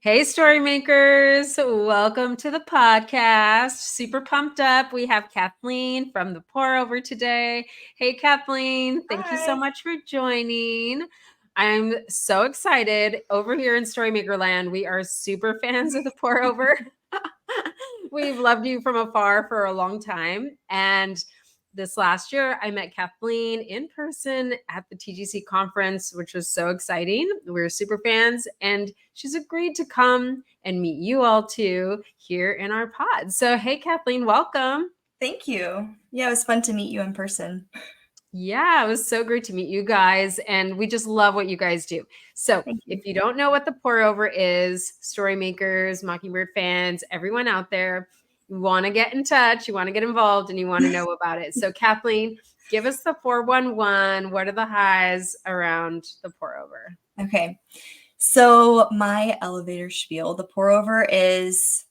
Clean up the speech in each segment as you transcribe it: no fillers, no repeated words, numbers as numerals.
Hey, StoryMakers. Welcome to the podcast. Super pumped up. We have Kathleen from the Pour Over today. Hey, Kathleen. Thank you so Hi. much for joining. I'm so excited. Over here in Storymaker Land, we are super fans of the Pour Over. We've loved you from afar for a long time. And this last year, I met Kathleen in person at the TGC conference, which was so exciting. We were super fans, and she's agreed to come and meet you all too here in our pod. So, hey, Kathleen, welcome. Thank you. Yeah, it was fun to meet you in person. Yeah, it was so great to meet you guys, and we just love what you guys do. So, Thank you. if you don't know what the pour over is, Storymakers, Mockingbird fans, everyone out there, you want to get in touch, you want to get involved, and you want to know about it. So, Kathleen, give us the 411. What are the highs around the pour over? Okay. So my elevator spiel, the pour over is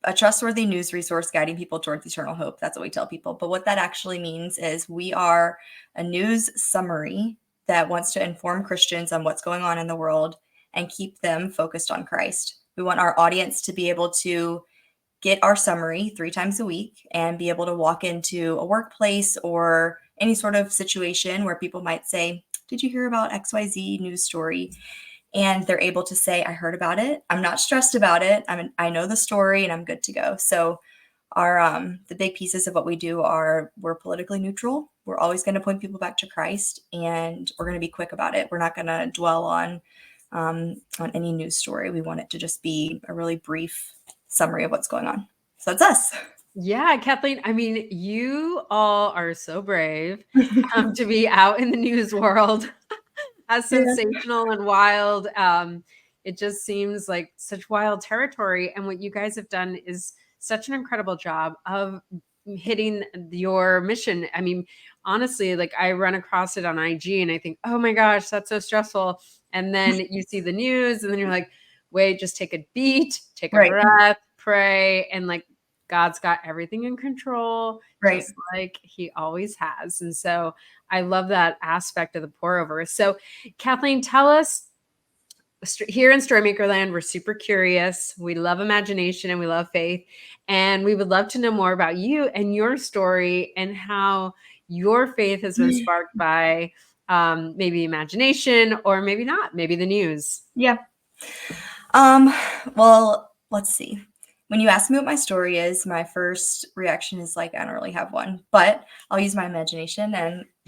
a trustworthy news resource guiding people towards eternal hope. That's what we tell people. But what that actually means is we are a news summary that wants to inform Christians on what's going on in the world and keep them focused on Christ. We want our audience to be able to get our summary 3 times a week and be able to walk into a workplace or any sort of situation where people might say, "Did you hear about XYZ news story?" And they're able to say, "I heard about it. I'm not stressed about it. I know the story and I'm good to go." So our the big pieces of what we do are we're politically neutral. We're always going to point people back to Christ, and we're going to be quick about it. We're not going to dwell on any news story. We want it to just be a really brief summary of what's going on. So that's us. Yeah, Kathleen, I mean, you all are so brave to be out in the news world. As Yeah. sensational and wild. It just seems like such wild territory. And what you guys have done is such an incredible job of hitting your mission. I mean, honestly, like I run across it on IG and I think, oh my gosh, that's so stressful. And then you see the news and then you're like, wait, just take a beat, take a Right. breath, pray, and like God's got everything in control, Right. just like he always has. And so I love that aspect of the pour over. So, Kathleen, tell us here in Storymaker Land, we're super curious. We love imagination and we love faith. And we would love to know more about you and your story and how your faith has been sparked by maybe imagination or maybe not, maybe the news. Yeah. Well, let's see. When you ask me what my story is, my first reaction is like, I don't really have one, but I'll use my imagination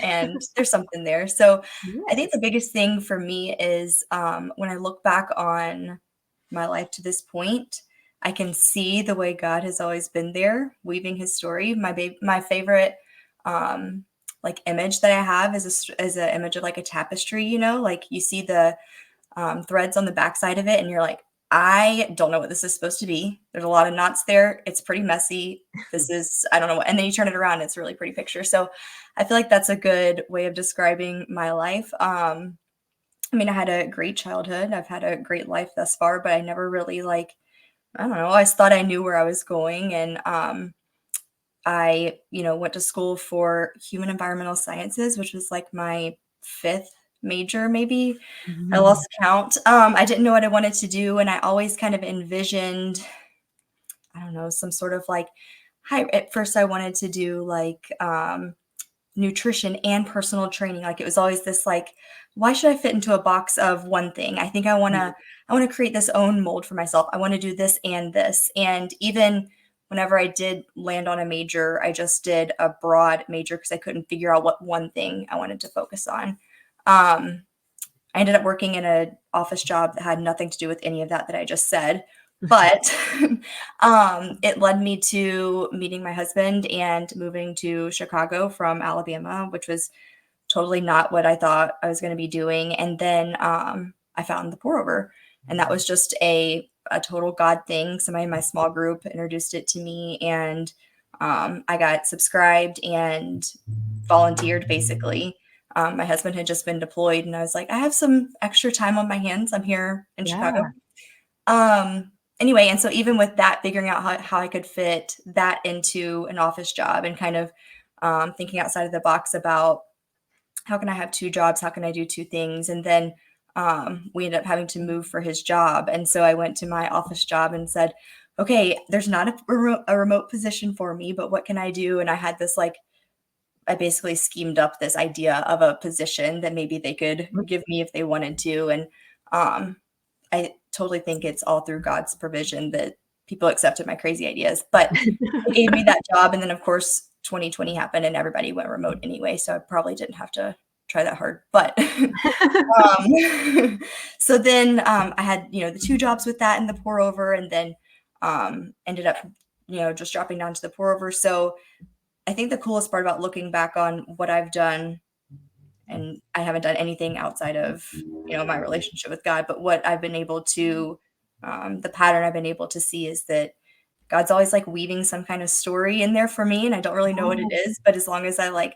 and there's something there. So I think the biggest thing for me is when I look back on my life to this point, I can see the way God has always been there, weaving his story. My favorite like image that I have is an image of like a tapestry, you know, like you see the threads on the backside of it and you're like, I don't know what this is supposed to be. There's a lot of knots there. It's pretty messy. This is, I don't know what. And then you turn it around, it's a really pretty picture. So I feel like that's a good way of describing my life. I mean, I had a great childhood. I've had a great life thus far, but I never really like, I don't know, I always thought I knew where I was going. And I, went to school for human environmental sciences, which was like my 5th major, maybe. I lost count. I didn't know what I wanted to do, and I always kind of envisioned, I don't know, some sort of like at first I wanted to do like nutrition and personal training. Like it was always this like, why should I fit into a box of one thing? I think I want to create this own mold for myself. I want to do this and this. And even whenever I did land on a major, I just did a broad major because I couldn't figure out what one thing I wanted to focus on. I ended up working in an office job that had nothing to do with any of that I just said. But it led me to meeting my husband and moving to Chicago from Alabama, which was totally not what I thought I was going to be doing. And then I found the pour over, and that was just a total God thing. Somebody in my small group introduced it to me, and I got subscribed and volunteered basically. My husband had just been deployed, and I was like, I have some extra time on my hands. I'm here in Chicago. Anyway, and so even with that, figuring out how I could fit that into an office job and kind of thinking outside of the box about how can I have 2 jobs? How can I do 2 things? And then we ended up having to move for his job. And so I went to my office job and said, okay, there's not a remote position for me, but what can I do? And I had this like, I basically schemed up this idea of a position that maybe they could give me if they wanted to. And I totally think it's all through God's provision that people accepted my crazy ideas. But they gave me that job. And then, of course, 2020 happened and everybody went remote anyway. So I probably didn't have to try that hard. But so then I had, the 2 jobs with that and the pour over, and then ended up, just dropping down to the pour over. So I think the coolest part about looking back on what I've done, and I haven't done anything outside of, my relationship with God, but what I've been able to, the pattern I've been able to see is that God's always like weaving some kind of story in there for me. And I don't really know what it is, but as long as I like,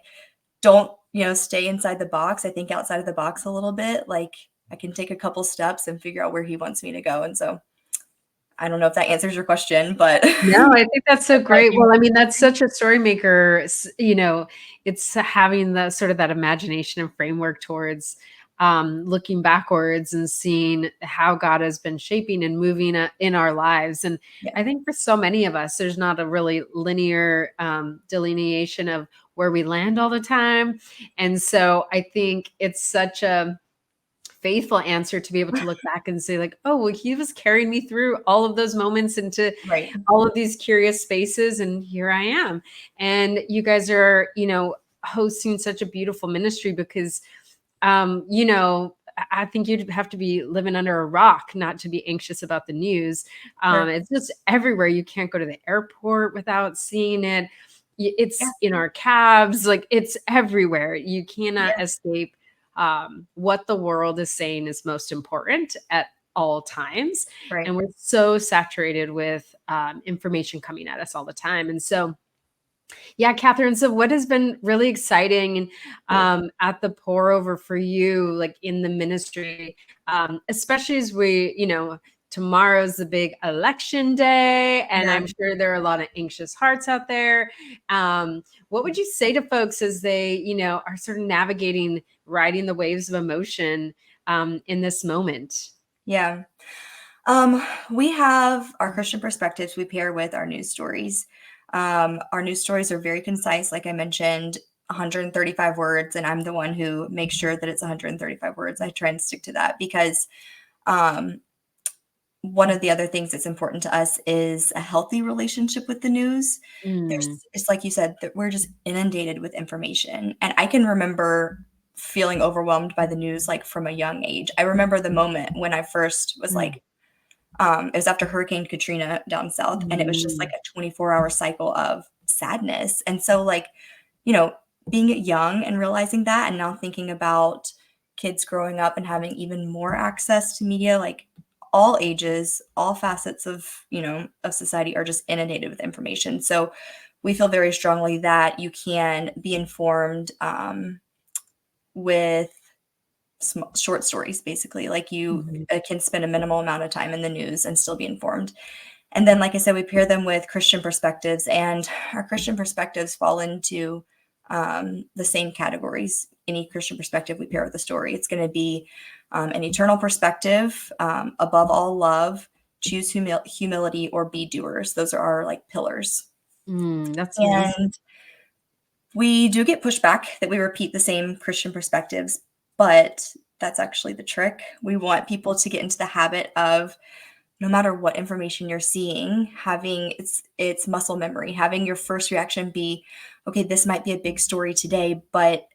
don't, stay inside the box, I think outside of the box a little bit, like I can take a couple steps and figure out where he wants me to go. And so I don't know if that answers your question, but No, I think that's so great. Well, I mean, that's such a story maker, it's having the sort of that imagination and framework towards looking backwards and seeing how God has been shaping and moving in our lives. And yeah, I think for so many of us, there's not a really linear delineation of where we land all the time. And so I think it's such a faithful answer to be able to look back and say like, oh, well, he was carrying me through all of those moments into right. all of these curious spaces, and here I am. And you guys are, hosting such a beautiful ministry because, I think you'd have to be living under a rock not to be anxious about the news. Sure. It's just everywhere. You can't go to the airport without seeing it. Yeah. It's in our cabs, like it's everywhere. You cannot Yeah. escape what the world is saying is most important at all times. Right. And we're so saturated with information coming at us all the time. And so, yeah, Catherine, so what has been really exciting at the pour over for you, like in the ministry, especially as tomorrow's the big election day, and Yeah. I'm sure there are a lot of anxious hearts out there. What would you say to folks as they, are sort of navigating, riding the waves of emotion in this moment? Yeah. We have our Christian perspectives we pair with our news stories. Our news stories are very concise, like I mentioned, 135 words, and I'm the one who makes sure that it's 135 words. I try and stick to that because um, one of the other things that's important to us is a healthy relationship with the news. Mm, It's like you said, that we're just inundated with information. And I can remember feeling overwhelmed by the news like from a young age. I remember the moment when I first was mm, like, it was after Hurricane Katrina down south, and it was just like mm, a 24-hour cycle of sadness. And so, like, you know, being young and realizing that, and now thinking about kids growing up and having even more access to media, like all ages, all facets of, of society are just inundated with information. So we feel very strongly that you can be informed with short stories, basically. Like you mhm. can spend a minimal amount of time in the news and still be informed. And then, like I said, we pair them with Christian perspectives, and our Christian perspectives fall into the same categories. Any Christian perspective we pair with a story. It's going to be an eternal perspective, above all love, choose humility, or be doers. Those are our like pillars. That's amazing. And we do get pushback that we repeat the same Christian perspectives, but that's actually the trick. We want people to get into the habit of, no matter what information you're seeing, having it's muscle memory, having your first reaction be, okay, this might be a big story today, but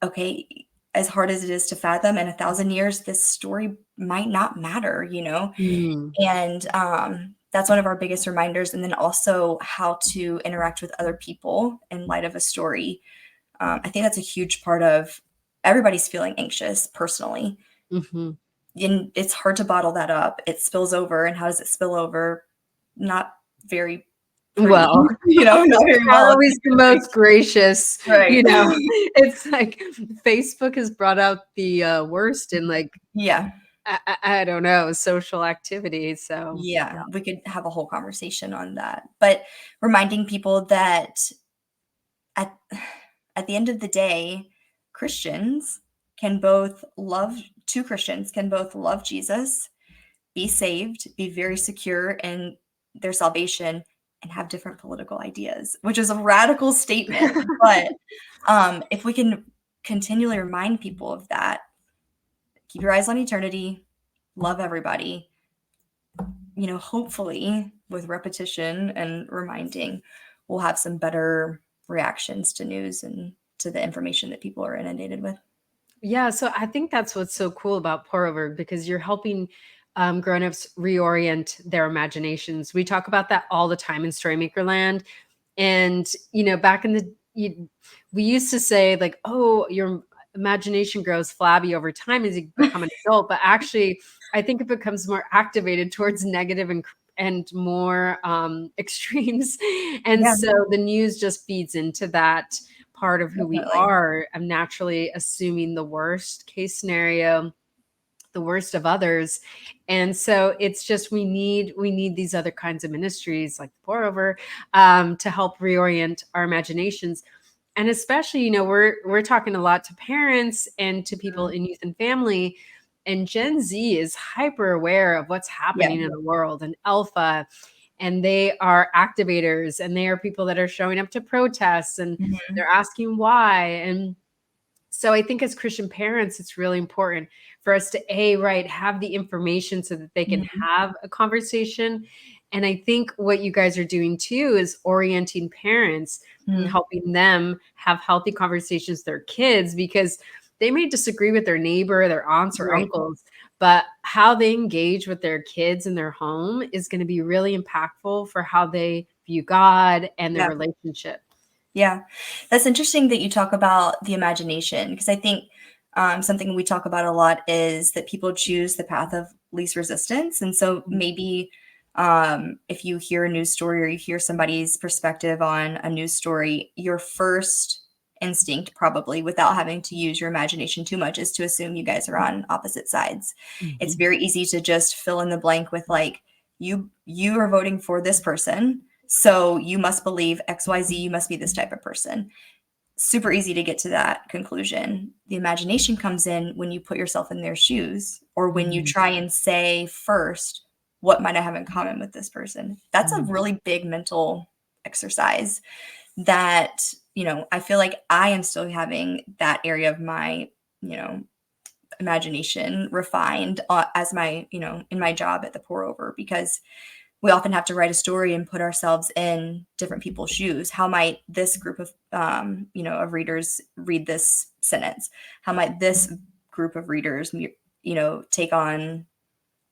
okay, as hard as it is to fathom, in 1,000 years, this story might not matter, Mm, And that's one of our biggest reminders. And then also how to interact with other people in light of a story. I think that's a huge part of everybody's feeling anxious personally. mhm. And it's hard to bottle that up. It spills over. And how does it spill over? Not very pretty, Well, not very not well. always the most gracious, Right. it's like Facebook has brought out the worst in like, Yeah. I don't know, social activity. So, Yeah. We could have a whole conversation on that. But reminding people that at at the end of the day, Christians two Christians can both love Jesus, be saved, be very secure in their salvation, and have different political ideas, which is a radical statement. But if we can continually remind people of that, keep your eyes on eternity, love everybody, hopefully with repetition and reminding, we'll have some better reactions to news and to the information that people are inundated with. Yeah, so I think that's what's so cool about pour over, because you're helping grown-ups reorient their imaginations. We talk about that all the time in Storymaker Land. And, back in we used to say like, oh, your imagination grows flabby over time as you become an adult. But actually, I think it becomes more activated towards negative and more extremes. And Yeah. so the news just feeds into that part of who we Definitely. are. I'm naturally assuming the worst case scenario, the worst of others. And so it's just we need these other kinds of ministries like the pour over to help reorient our imaginations. And especially, we're talking a lot to parents and to people in youth and family. And Gen Z is hyper aware of what's happening in the world, and alpha, and they are activators, and they are people that are showing up to protests, and they're asking why. And so I think as Christian parents, it's really important for us to have the information so that they can have a conversation. And I think what you guys are doing too is orienting parents and helping them have healthy conversations with their kids, because they may disagree with their neighbor, their aunts or uncles, but how they engage with their kids in their home is going to be really impactful for how they view God and their relationship. Yeah, that's interesting that you talk about the imagination, because I think something we talk about a lot is that people choose the path of least resistance. And so maybe if you hear a news story or you hear somebody's perspective on a news story, your first instinct, probably without having to use your imagination too much, is to assume you guys are on opposite sides. It's very easy to just fill in the blank with like, you are voting for this person, so you must believe XYZ, you must be this type of person. Super easy to get to that conclusion. The imagination comes in when you put yourself in their shoes, or when you try and say first, what might I have in common with this person? That's a really big mental exercise that, I feel like I am still having that area of my, imagination refined as my, in my job at the pour over, because we often have to write a story and put ourselves in different people's shoes. How might this group of, of readers read this sentence? How might this group of readers, take on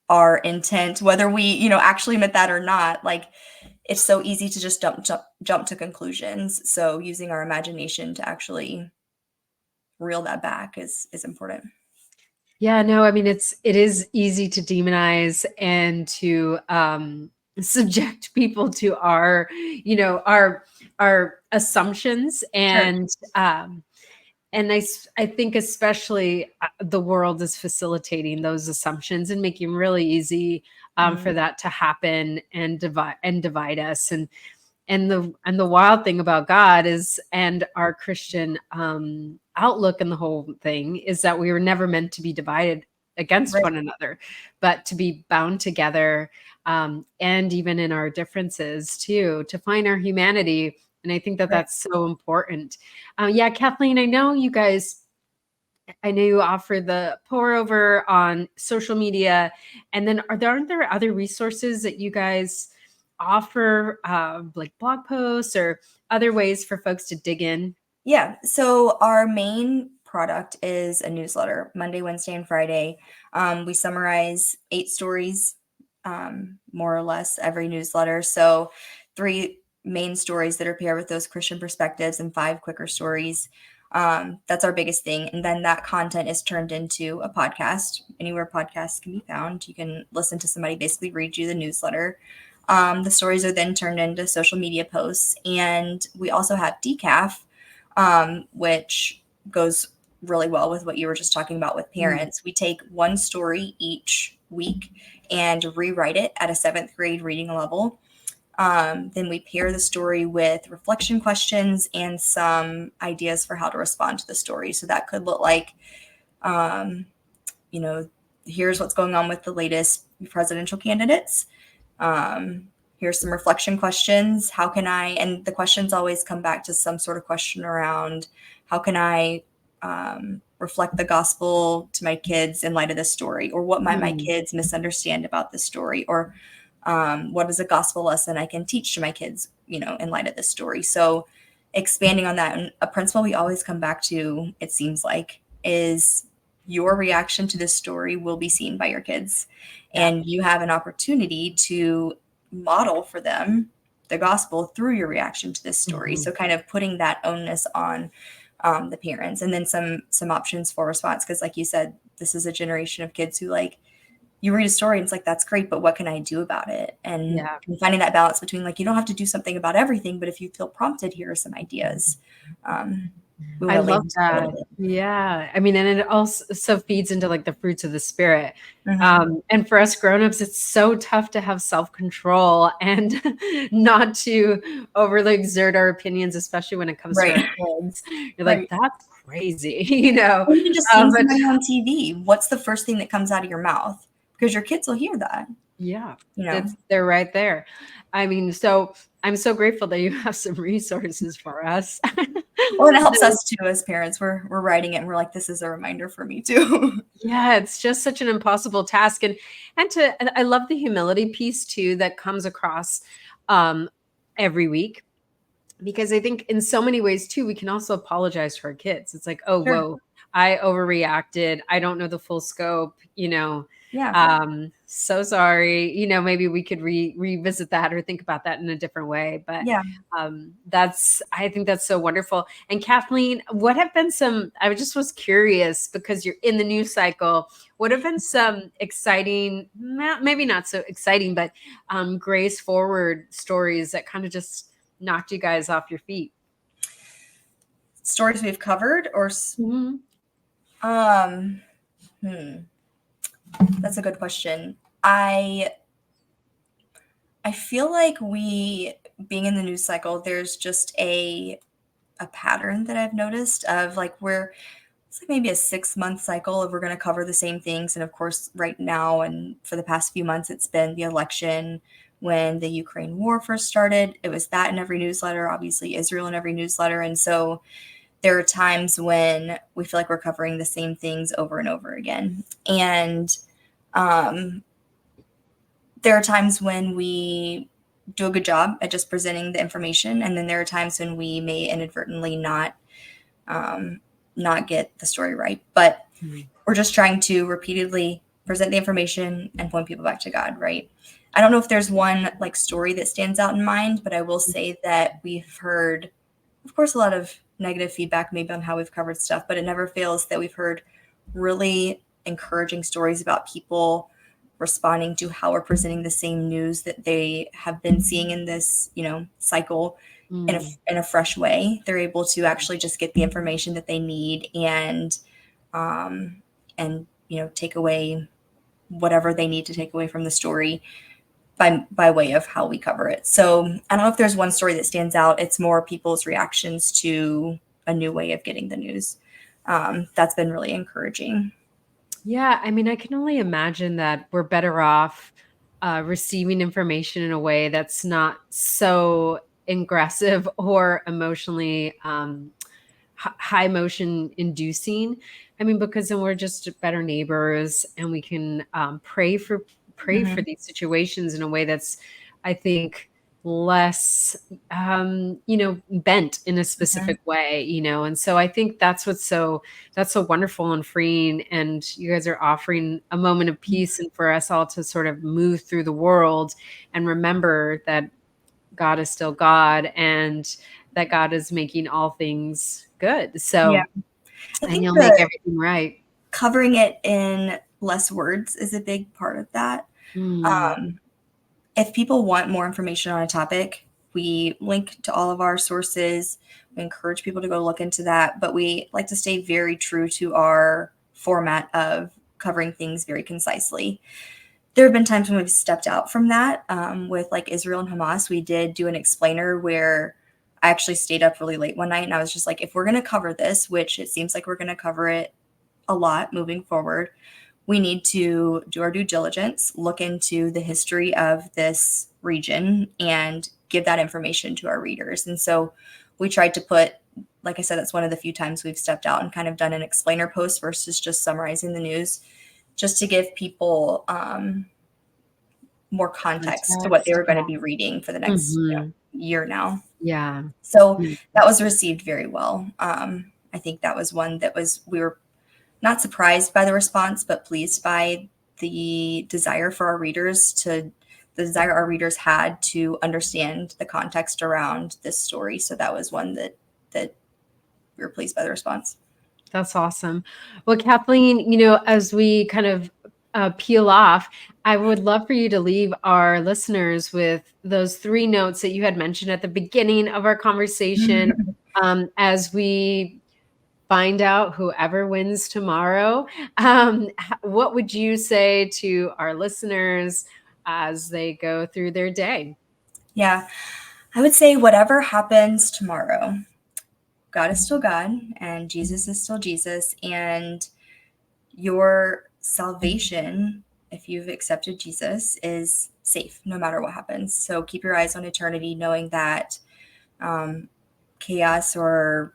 our intent, whether we, actually meant that or not? Like, it's so easy to just jump to conclusions. So using our imagination to actually reel that back is important. Yeah, no, I mean, it is easy to demonize and to subject people to our, our assumptions. And I think especially the world is facilitating those assumptions and making really easy for that to happen and divide us. And the wild thing about God is, and our Christian outlook and the whole thing, is that we were never meant to be divided against one another, but to be bound together, and even in our differences too, to find our humanity. And I think that that's so important. Yeah, Kathleen, I know you offer the pour over on social media, and then aren't there other resources that you guys offer, like blog posts or other ways for folks to dig in? Yeah. So our main product is a newsletter, Monday, Wednesday, and Friday. We summarize 8 stories, more or less, every newsletter. So 3 main stories that are paired with those Christian perspectives and 5 quicker stories. That's our biggest thing. And then that content is turned into a podcast. Anywhere podcasts can be found, you can listen to somebody basically read you the newsletter. The stories are then turned into social media posts. And we also have decaf, which goes really well with what you were just talking about with parents. We take one story each week and rewrite it at a 7th grade reading level. Then we pair the story with reflection questions and some ideas for how to respond to the story. So that could look like You know, here's what's going on with the latest presidential candidates. Here's some reflection questions. How can I, and the questions always come back to some sort of question around how can I reflect the gospel to my kids in light of this story, or what might my kids misunderstand about this story, or what is a gospel lesson I can teach to my kids, you know, in light of this story. So expanding on that, and a principle we always come back to, it seems like, is your reaction to this story will be seen by your kids. And you have an opportunity to model for them the gospel through your reaction to this story. So kind of putting that onus on the parents, and then some options for response. Because like you said, this is a generation of kids who, like, you read a story and it's like, that's great, but what can I do about it? And finding that balance between, like, you don't have to do something about everything, but if you feel prompted, here are some ideas. I love that. Yeah. I mean, and it also feeds into like the fruits of the spirit. And for us grownups, it's so tough to have self-control and not to overly exert our opinions, especially when it comes to our kids. You're like, that's crazy, you know. Or even just seeing somebody on TV. What's the first thing that comes out of your mouth? Because your kids will hear that. Yeah, you know, they're right there. I mean, so I'm so grateful that you have some resources for us. Well, it helps us too as parents. We're writing it and we're like, this is a reminder for me too. Yeah, it's just such an impossible task. And I love the humility piece too that comes across every week, because I think in so many ways too, we can also apologize to our kids. It's like, oh, whoa, I overreacted. I don't know the full scope, you know. So sorry. You know, maybe we could revisit that or think about that in a different way. But I think that's so wonderful. And Kathleen, what have been I just was curious, because you're in the news cycle, what have been some exciting, maybe not so exciting, but grace forward stories that kind of just knocked you guys off your feet? Stories we've covered, or that's a good question. I feel like being in the news cycle, there's just a pattern that I've noticed of, like, it's like maybe a 6-month cycle of we're going to cover the same things. And of course, right now and for the past few months, it's been the election. When the Ukraine war first started, it was that in every newsletter, obviously Israel in every newsletter. And so there are times when we feel like we're covering the same things over and over again. And there are times when we do a good job at just presenting the information. And then there are times when we may inadvertently not get the story right. But we're just trying to repeatedly present the information and point people back to God, right? I don't know if there's one like story that stands out in mind, but I will say that we've heard, of course, a lot of negative feedback maybe on how we've covered stuff, but it never fails that we've heard really encouraging stories about people responding to how we're presenting the same news that they have been seeing in this, you know, cycle in a fresh way. They're able to actually just get the information that they need and you know, take away whatever they need to take away from the story by way of how we cover it. So I don't know if there's one story that stands out. It's more people's reactions to a new way of getting the news. That's been really encouraging. Yeah, I mean, I can only imagine that we're better off receiving information in a way that's not so aggressive or emotionally high motion inducing. I mean, because then we're just better neighbors, and we can pray for these situations in a way that's, I think, less you know, bent in a specific way, you know. And so I think that's so wonderful and freeing, and you guys are offering a moment of peace, and for us all to sort of move through the world and remember that God is still God, and that God is making all things good. So and he'll make everything right. Covering it in less words is a big part of that. If people want more information on a topic, we link to all of our sources. We encourage people to go look into that, but we like to stay very true to our format of covering things very concisely. There have been times when we've stepped out from that. With like Israel and Hamas, we did do an explainer where I actually stayed up really late one night, and I was just like, if we're going to cover this, which it seems like we're going to cover it a lot moving forward. We need to do our due diligence, look into the history of this region, and give that information to our readers. And so we tried to put, like I said, that's one of the few times we've stepped out and kind of done an explainer post versus just summarizing the news, just to give people more context to what they were going to be reading for the next year now. Yeah. So that was received very well. I think that was one that we were not surprised by the response, but pleased by the desire our readers had to understand the context around this story. So that was one that we were pleased by the response. That's awesome. Well, Kathleen, as we kind of peel off, I would love for you to leave our listeners with those 3 notes that you had mentioned at the beginning of our conversation as we find out whoever wins tomorrow. What would you say to our listeners as they go through their day? Yeah, I would say whatever happens tomorrow, God is still God and Jesus is still Jesus, and your salvation, if you've accepted Jesus, is safe no matter what happens. So keep your eyes on eternity, knowing that chaos or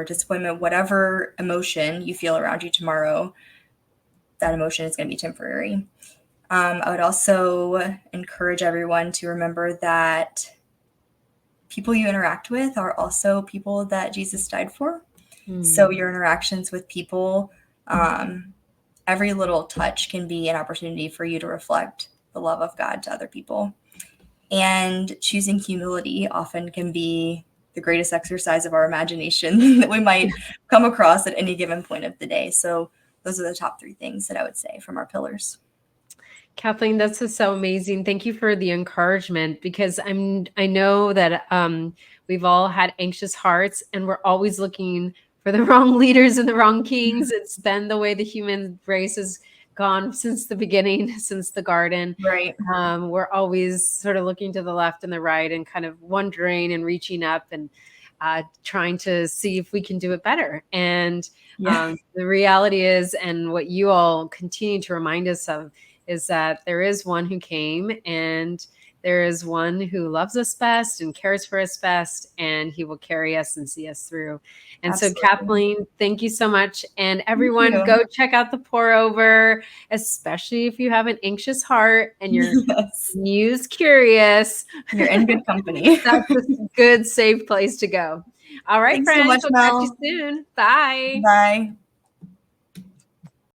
disappointment, whatever emotion you feel around you tomorrow, that emotion is going to be temporary. I would also encourage everyone to remember that people you interact with are also people that Jesus died for. So your interactions with people, every little touch can be an opportunity for you to reflect the love of God to other people. And choosing humility often can be the greatest exercise of our imagination that we might come across at any given point of the day. So those are the top 3 things that I would say from our pillars. Kathleen, that's just so amazing. Thank you for the encouragement, because I know that we've all had anxious hearts and we're always looking for the wrong leaders and the wrong kings. It's been the way the human race has gone since the beginning, since the garden. Right. We're always sort of looking to the left and the right and kind of wondering and reaching up and trying to see if we can do it better. And the reality is, and what you all continue to remind us of, is that there is one who came, and there is one who loves us best and cares for us best, and he will carry us and see us through. And Absolutely. So Kathleen, thank you so much. And everyone, go check out the Pour Over, especially if you have an anxious heart and you're news curious. You're in good company. That's a good, safe place to go. All right, Thanks friends. so much, We'll Mel. catch you soon. Bye. Bye.